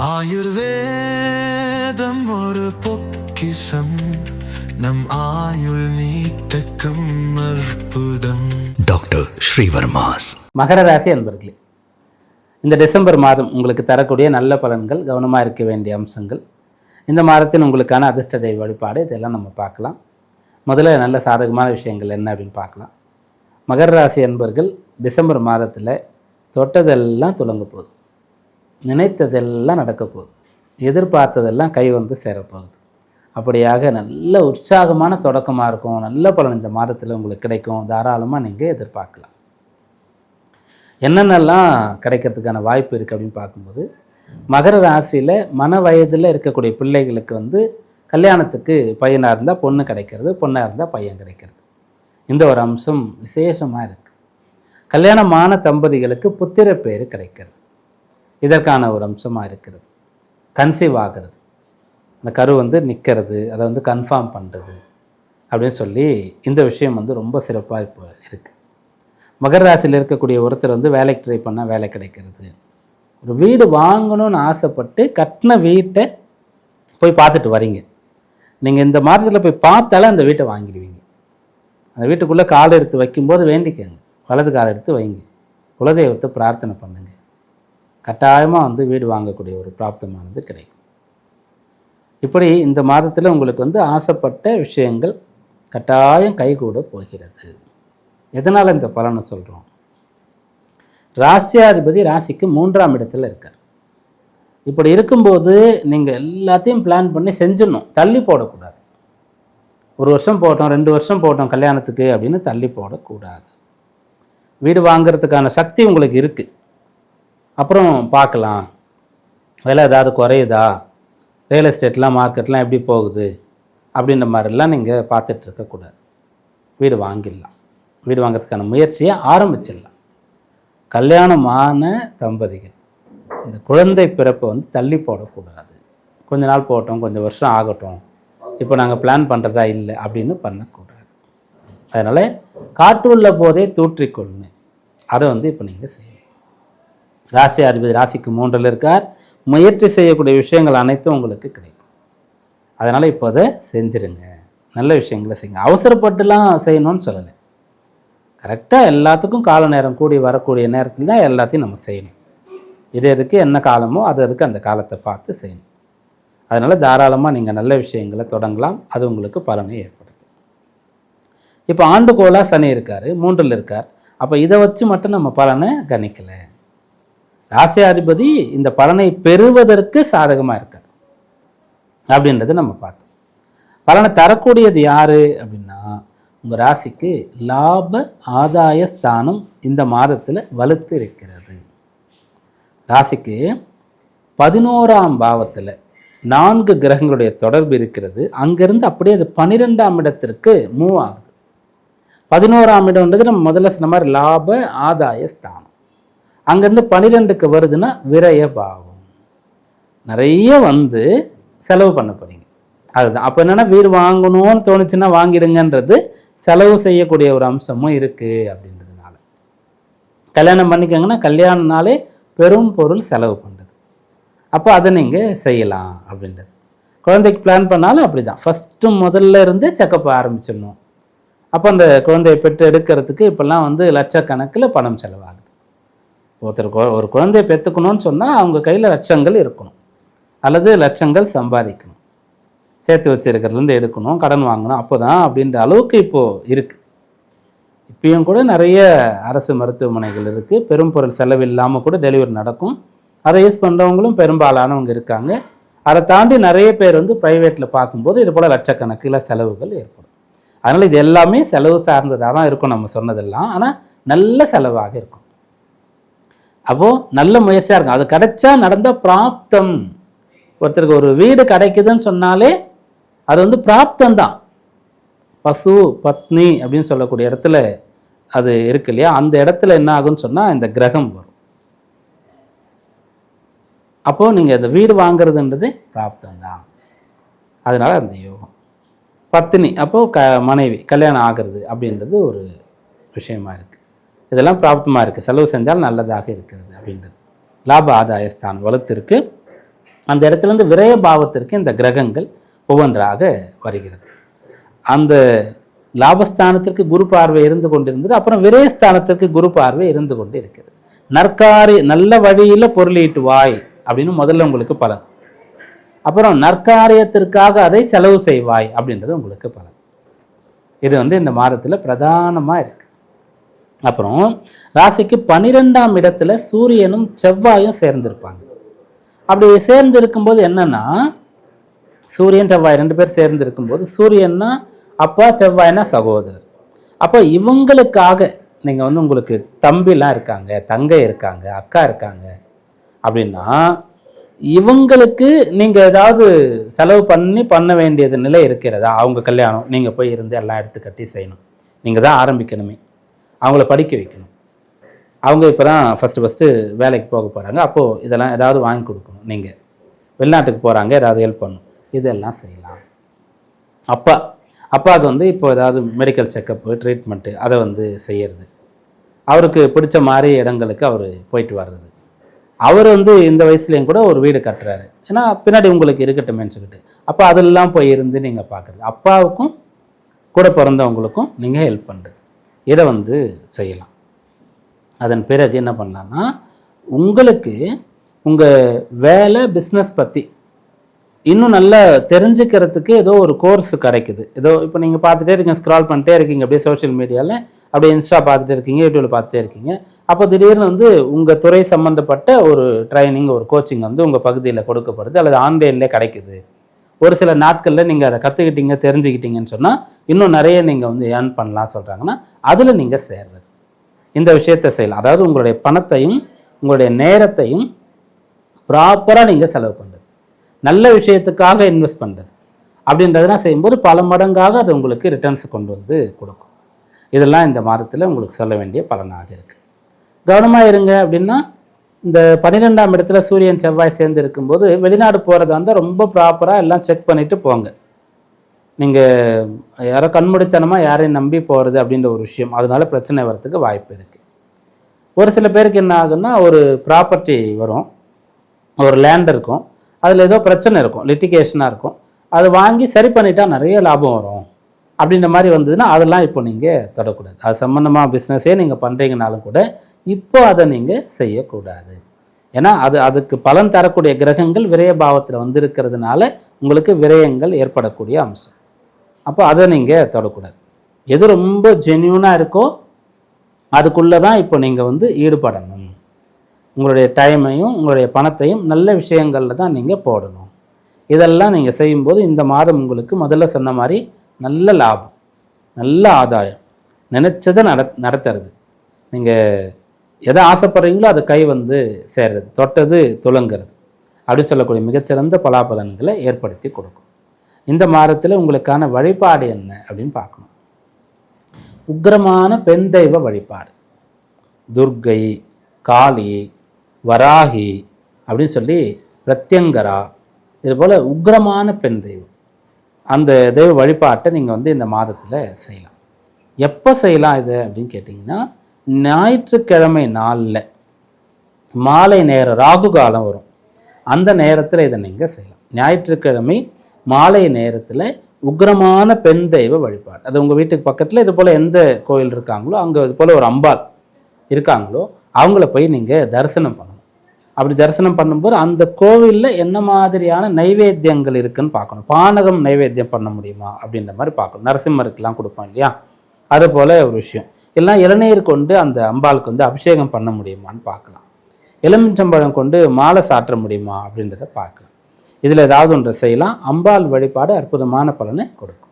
ஆயுர்வேதம் ஒரு பொக்கிஷம், நம் ஆயுள் நீட்டக்கும் அற்புதம். டாக்டர் ஸ்ரீவர்மாஸ். மகர ராசி அன்பர்களே, இந்த டிசம்பர் மாதம் உங்களுக்கு தரக்கூடிய நல்ல பலன்கள், கவனமாக இருக்க வேண்டிய அம்சங்கள், இந்த மாதத்தின் உங்களுக்கான அதிர்ஷ்ட தெய்வ வழிபாடு, இதெல்லாம் நம்ம பார்க்கலாம். முதல்ல நல்ல சாதகமான விஷயங்கள் என்ன அப்படின்னு பார்க்கலாம். மகர ராசி அன்பர்கள் டிசம்பர் மாதத்தில் தொட்டதெல்லாம் துலங்க போகுது, நினைத்ததெல்லாம் நடக்க போகுது, எதிர்பார்த்ததெல்லாம் கை வந்து சேரப்போகுது. அப்படியாக நல்ல உற்சாகமான தொடக்கமாக இருக்கும். நல்ல பலன் இந்த மாதத்தில் உங்களுக்கு கிடைக்கும். தாராளமாக நீங்கள் எதிர்பார்க்கலாம். என்னென்னலாம் கிடைக்கிறதுக்கான வாய்ப்பு இருக்குது அப்படின்னு பார்க்கும்போது, மகர ராசியில் மன வயதில் இருக்கக்கூடிய பிள்ளைகளுக்கு வந்து கல்யாணத்துக்கு பையனாக இருந்தால் பொண்ணு கிடைக்கிறது, பொண்ணாக இருந்தால் பையன் கிடைக்கிறது. இந்த ஒரு அம்சம் விசேஷமாக இருக்குது. கல்யாணமான தம்பதிகளுக்கு புத்திர பேர் கிடைக்கிறது, இதற்கான ஒரு அம்சமாக இருக்கிறது. கன்சீவ் ஆகிறது, அந்த கரு வந்து நிற்கிறது, அதை வந்து கன்ஃபார்ம் பண்ணுறது அப்படின்னு சொல்லி இந்த விஷயம் வந்து ரொம்ப சிறப்பாக இப்போ இருக்குது. மகர ராசியில் இருக்கக்கூடிய ஒருத்தர் வந்து வேலைக்கு ட்ரை பண்ணால் வேலை கிடைக்கிறது. ஒரு வீடு வாங்கணும்னு ஆசைப்பட்டு கட்டின வீட்டை போய் பார்த்துட்டு வரீங்க. நீங்கள் இந்த மாதத்தில் போய் பார்த்தாலே அந்த வீட்டை வாங்கிடுவீங்க. அந்த வீட்டுக்குள்ளே கால் எடுத்து வைக்கும்போது வேண்டிக்கங்க, வலது கால் எடுத்து வைங்க, குலதெய்வத்தை பிரார்த்தனை பண்ணுங்க. கட்டாயமாக வந்து வீடு வாங்கக்கூடிய ஒரு பிராப்தமானது கிடைக்கும். இப்படி இந்த மாதத்தில் உங்களுக்கு வந்து ஆசைப்பட்ட விஷயங்கள் கட்டாயம் கைகூட போகிறது. எதனால் இந்த பலனை சொல்கிறோம்? ராசியாதிபதி ராசிக்கு 3ஆம் இடத்துல இருக்கார். இப்படி இருக்கும்போது நீங்கள் எல்லாத்தையும் பிளான் பண்ணி செஞ்சிடணும், தள்ளி போடக்கூடாது. ஒரு வருஷம் போட்டோம், 2 வருஷம் போட்டோம் கல்யாணத்துக்கு அப்படின்னு தள்ளி போடக்கூடாது. வீடு வாங்கிறதுக்கான சக்தி உங்களுக்கு இருக்குது, அப்புறம் பார்க்கலாம், விலை ஏதாவது குறையுதா, ரியல் எஸ்டேட்லாம் மார்க்கெட்லாம் எப்படி போகுது அப்படின்ற மாதிரிலாம் நீங்கள் பார்த்துட்டு இருக்கக்கூடாது. வீடு வாங்கிடலாம், வீடு வாங்கிறதுக்கான முயற்சியை ஆரம்பிச்சிடலாம். கல்யாணமான தம்பதிகள் இந்த குழந்தை பிறப்பை வந்து தள்ளி போடக்கூடாது. கொஞ்ச நாள் போட்டோம், கொஞ்சம் வருஷம் ஆகட்டும், இப்போ நாங்கள் பிளான் பண்ணுறதா இல்லை அப்படின்னு பண்ணக்கூடாது. அதனால் காற்றுள்ள போதே தூற்றிக்கொள்ளுங்க, அதை வந்து இப்போ நீங்கள் செய்யணும். ராசி அதிபதி ராசிக்கு 3இல் இருக்கார். முயற்சி செய்யக்கூடிய விஷயங்கள் அனைத்தும் உங்களுக்கு கிடைக்கும். அதனால் இப்போ அதை செஞ்சுருங்க, நல்ல விஷயங்களை செய்யுங்க. அவசரப்பட்டுலாம் செய்யணும்னு சொல்லலை, கரெக்டாக எல்லாத்துக்கும் கால நேரம் கூடி வரக்கூடிய நேரத்தில் தான் எல்லாத்தையும் நம்ம செய்யணும். எதுக்கு என்ன காலமோ அதற்கு அந்த காலத்தை பார்த்து செய்யணும். அதனால் தாராளமாக நீங்கள் நல்ல விஷயங்களை தொடங்கலாம், அது உங்களுக்கு பலனை ஏற்படுத்தும். இப்போ ஆண்டுகோளாக சனி இருக்கார், 3இல் இருக்கார். அப்போ இதை வச்சு மட்டும் நம்ம பலனை கணிக்கலை. ராசியாதிபதி இந்த பலனை பெறுவதற்கு சாதகமாக இருக்கார் அப்படின்றத நம்ம பார்த்தோம். பலனை தரக்கூடியது யார் அப்படின்னா, உங்கள் ராசிக்கு லாப ஆதாய ஸ்தானம் இந்த மாதத்தில் வலுத்து இருக்கிறது. ராசிக்கு 11ஆம் பாவத்தில் 4 கிரகங்களுடைய தொடர்பு இருக்கிறது. அங்கேருந்து அப்படியே அது 12ஆம் இடத்திற்கு மூவ் ஆகுது. 11ஆம் இடம்ன்றது நம்ம முதல்ல சொன்ன மாதிரி லாப ஆதாய ஸ்தானம். அங்கேருந்து 12க்கு வருதுன்னா விரய பாவம், நிறைய வந்து செலவு பண்ண போகிறீங்க. அதுதான் அப்போ என்னென்னா, வீடு வாங்கணும்னு தோணுச்சுன்னா வாங்கிடுங்கன்றது செலவு செய்யக்கூடிய ஒரு அம்சமும் இருக்குது. அப்படின்றதுனால கல்யாணம் பண்ணிக்கங்கன்னா கல்யாணம்னாலே பெரும் பொருள் செலவு பண்ணுறது, அப்போ அதை நீங்கள் செய்யலாம் அப்படின்றது. குழந்தைக்கு பிளான் பண்ணாலும் அப்படி தான், ஃபஸ்ட்டு முதல்ல இருந்தே செக்கப் ஆரம்பிச்சிடணும். அப்போ அந்த குழந்தையை பெற்று எடுக்கிறதுக்கு இப்போல்லாம் வந்து லட்சக்கணக்கில் பணம் செலவாகுது. ஒருத்தர் ஒரு குழந்தையை பெற்றுக்கணும்னு சொன்னால் அவங்க கையில் லட்சங்கள் இருக்கணும், அல்லது லட்சங்கள் சம்பாதிக்கணும், சேர்த்து வச்சுருக்கிறதுலேருந்து எடுக்கணும், கடன் வாங்கணும், அப்போ தான் அப்படின்ற அளவுக்கு இப்போது இருக்குது. இப்பயும் கூட நிறைய அரசு மருத்துவமனைகள் இருக்குது, பெரும் பொருள் செலவு இல்லாமல் கூட டெலிவரி நடக்கும். அதை யூஸ் பண்ணுறவங்களும் பெரும்பாலானவங்க இருக்காங்க. அதை தாண்டி நிறைய பேர் வந்து ப்ரைவேட்டில் பார்க்கும்போது இது போல் லட்சக்கணக்கில் செலவுகள் ஏற்படும். அதனால் இது எல்லாமே செலவு சார்ந்ததாக தான் இருக்கும் நம்ம சொன்னதெல்லாம், ஆனால் நல்ல செலவாக இருக்கும். அப்போது நல்ல முயற்சியாக இருக்கும். அது கிடைச்சா நடந்த பிராப்தம். ஒருத்தருக்கு ஒரு வீடு கிடைக்குதுன்னு சொன்னாலே அது வந்து பிராப்தம்தான். பசு பத்னி அப்படின்னு சொல்லக்கூடிய இடத்துல அது இருக்கு இல்லையா, அந்த இடத்துல என்ன ஆகும்னு சொன்னால் இந்த கிரகம் வரும். அப்போது நீங்கள் இந்த வீடு வாங்கிறதுன்றது பிராப்தம்தான். அதனால் அந்த யோகம். பத்னி அப்போது மனைவி கல்யாணம் ஆகிறது அப்படின்றது ஒரு விஷயமா இருக்குது. இதெல்லாம் பிராப்தமாக இருக்குது, செலவு செஞ்சால் நல்லதாக இருக்கிறது அப்படின்றது. லாப ஆதாய ஸ்தானம் வலுத்திருக்கு. அந்த இடத்துலேருந்து விரய பாவத்திற்கு இந்த கிரகங்கள் ஒவ்வொன்றாக வருகிறது. அந்த லாபஸ்தானத்திற்கு குரு பார்வை இருந்து கொண்டிருந்தது, அப்புறம் விரயஸ்தானத்திற்கு குரு பார்வை இருந்து கொண்டு இருக்கிறது. நல்ல வழியில் பொருளீட்டுவாய் அப்படின்னு முதல்ல உங்களுக்கு பலன். அப்புறம் நற்காரியத்திற்காக அதை செலவு செய்வாய் அப்படின்றது உங்களுக்கு பலன். இது இந்த மாதத்தில் பிரதானமாக இருக்கு. அப்புறம் ராசிக்கு 12ஆம் இடத்துல சூரியனும் செவ்வாயும் சேர்ந்திருப்பாங்க. அப்படி சேர்ந்து இருக்கும்போது என்னன்னா, சூரியன் செவ்வாய் 2 பேர் சேர்ந்து இருக்கும்போது, சூரியன்னா அப்பா, செவ்வாய்னா சகோதரர். அப்போ இவங்களுக்காக நீங்கள் உங்களுக்கு தம்பிலாம் இருக்காங்க, தங்கை இருக்காங்க, அக்கா இருக்காங்க அப்படின்னா, இவங்களுக்கு நீங்கள் ஏதாவது செலவு பண்ண வேண்டியது நிலை இருக்கிறதா? அவங்க கல்யாணம் நீங்கள் போய் இருந்து எல்லாம் எடுத்து கட்டி செய்யணும். நீங்கள் தான் ஆரம்பிக்கணுமே. அவங்கள படிக்க வைக்கணும். அவங்க இப்போ தான் ஃபஸ்ட்டு வேலைக்கு போக போகிறாங்க. அப்போது இதெல்லாம் ஏதாவது வாங்கி கொடுக்கணும். நீங்கள் வெளிநாட்டுக்கு போகிறாங்க, ஏதாவது ஹெல்ப் பண்ணணும். இதெல்லாம் செய்யலாம். அப்பாவுக்கு இப்போ ஏதாவது மெடிக்கல் செக்கப்பு, ட்ரீட்மெண்ட்டு அதை செய்யறது, அவருக்கு பிடிச்ச மாதிரி இடங்களுக்கு அவர் போயிட்டு வர்றது. அவர் இந்த வயசுலேயும் கூட ஒரு வீடு கட்டுறாரு. ஏன்னா பின்னாடி உங்களுக்கு இருக்கட்டுமேன்னு சொல்லிட்டு, அப்போ அதெல்லாம் போய் இருந்து நீங்கள் பார்க்குறது. அப்பாவுக்கும் கூட பிறந்தவங்களுக்கும் நீங்கள் ஹெல்ப் பண்ணுறது, இதை செய்யலாம். அதன் பிறகு என்ன பண்ணலான்னா, உங்களுக்கு உங்கள் வேலை பிஸ்னஸ் பற்றி இன்னும் நல்லா தெரிஞ்சுக்கிறதுக்கு ஏதோ ஒரு கோர்ஸ் கிடைக்குது. ஏதோ இப்போ நீங்கள் பார்த்துட்டே இருக்கீங்க, ஸ்க்ரால் பண்ணிட்டே இருக்கீங்க அப்படியே சோஷியல் மீடியாவில், அப்படியே இன்ஸ்டா பார்த்துட்டே இருக்கீங்க, யூடியூப்பில் பார்த்துட்டே இருக்கீங்க. அப்போ திடீர்னு உங்கள் துறை சம்மந்தப்பட்ட ஒரு ட்ரைனிங், ஒரு கோச்சிங் உங்கள் பகுதியில் கொடுக்கப்படுது, அல்லது ஆன்லைன்லேயே கிடைக்குது. ஒரு சில நாட்களில் நீங்கள் அதை கற்றுக்கிட்டீங்க, தெரிஞ்சுக்கிட்டீங்கன்னு சொன்னால் இன்னும் நிறைய நீங்கள் ஏர்ன் பண்ணலாம் சொல்கிறாங்கன்னா, அதில் நீங்கள் சேர்றது. இந்த விஷயத்தை செய்யலாம். அதாவது உங்களுடைய பணத்தையும் உங்களுடைய நேரத்தையும் ப்ராப்பராக நீங்கள் செலவு பண்ணுறது, நல்ல விஷயத்துக்காக இன்வெஸ்ட் பண்ணுறது அப்படின்றதெல்லாம் செய்யும்போது பல மடங்காக அது உங்களுக்கு ரிட்டர்ன்ஸ் கொண்டு கொடுக்கும். இதெல்லாம் இந்த மாதத்தில் உங்களுக்கு சொல்ல வேண்டிய பலனாக இருக்குது. கவனமாக இருங்க. அப்படின்னா இந்த 12ஆம் இடத்துல சூரியன் செவ்வாய் சேர்ந்து இருக்கும்போது வெளிநாடு போகிறதா இருந்தால் ரொம்ப ப்ராப்பராக எல்லாம் செக் பண்ணிவிட்டு போங்க. நீங்கள் யாரோ கண்மூடித்தனமாக யாரையும் நம்பி போகிறது அப்படின்ற ஒரு விஷயம், அதனால பிரச்சனை வர்றதுக்கு வாய்ப்பு இருக்குது. ஒரு சில பேருக்கு என்ன ஆகுன்னா, ஒரு ப்ராப்பர்ட்டி வரும், ஒரு லேண்ட் இருக்கும், அதில் ஏதோ பிரச்சனை இருக்கும், லிட்டிகேஷனாக இருக்கும், அதை வாங்கி சரி பண்ணிட்டா நிறைய லாபம் வரும் அப்படின்ற மாதிரி வந்ததுன்னா அதெல்லாம் இப்போ நீங்கள் தொடக்கூடாது. அது சம்மந்தமாக பிஸ்னஸே நீங்கள் பண்ணுறீங்கனாலும் கூட இப்போ அதை நீங்கள் செய்யக்கூடாது. ஏன்னா அதுக்கு பலன் தரக்கூடிய கிரகங்கள் விரய பாவத்தில் வந்திருக்கிறதுனால உங்களுக்கு விரயங்கள் ஏற்படக்கூடிய அம்சம். அப்போ அதை நீங்கள் தொடக்கூடாது. எது ரொம்ப ஜென்யூனாக இருக்கோ அதுக்குள்ளே தான் இப்போ நீங்கள் ஈடுபடணும். உங்களுடைய டைமையும் உங்களுடைய பணத்தையும் நல்ல விஷயங்களில் தான் நீங்கள் போடணும். இதெல்லாம் நீங்கள் செய்யும்போது இந்த மாதம் உங்களுக்கு முதல்ல சொன்ன மாதிரி நல்ல லாபம், நல்ல ஆதாயம், நினச்சதை நடத்துறது, நீங்கள் எதை ஆசைப்படுறீங்களோ அது கை சேர்றது, தொட்டது துலங்கிறது அப்படின்னு சொல்லக்கூடிய மிகச்சிறந்த பலாபலன்களை ஏற்படுத்தி கொடுக்கும். இந்த மாதத்தில் உங்களுக்கான வழிபாடு என்ன அப்படின்னு பார்க்கணும். உக்கிரமான பெண் தெய்வ வழிபாடு, துர்க்கை, காளி, வராகி அப்படின்னு சொல்லி பிரத்யங்கரா, இது போல் உக்கிரமான பெண் தெய்வம், அந்த தெய்வ வழிபாட்டை நீங்கள் இந்த மாதத்தில் செய்யலாம். எப்போ செய்யலாம் இது அப்படின்னு கேட்டிங்கன்னா, ஞாயிற்றுக்கிழமை நாளில் மாலை நேரம் ராகு காலம் வரும், அந்த நேரத்தில் இதை நீங்கள் செய்யலாம். ஞாயிற்றுக்கிழமை மாலை நேரத்தில் உக்கிரமான பெண் தெய்வ வழிபாடு, அது உங்கள் வீட்டுக்கு பக்கத்தில் இது போல் எந்த கோயில் இருக்காங்களோ அங்கே இது போல் ஒரு அம்பாள் இருக்காங்களோ அவங்கள போய் நீங்கள் தரிசனம் பண்ணணும். அப்படி தரிசனம் பண்ணும்போது அந்த கோவிலில் என்ன மாதிரியான நைவேத்தியங்கள் இருக்குன்னு பார்க்கணும். பானகம் நைவேத்தியம் பண்ண முடியுமா அப்படின்ற மாதிரி பார்க்கணும். நரசிம்மருக்கெல்லாம் கொடுப்போம் இல்லையா, அது போல் ஒரு விஷயம். எல்லாம் இளநீர் கொண்டு அந்த அம்பாளுக்கு அபிஷேகம் பண்ண முடியுமான்னு பார்க்கலாம். எலுமிச்சம்பழம் கொண்டு மாலை சாற்ற முடியுமா அப்படின்றத பார்க்கலாம். இதில் ஏதாவது ஒன்றை செய்யலாம். அம்பாள் வழிபாடு அற்புதமான பலனை கொடுக்கும்.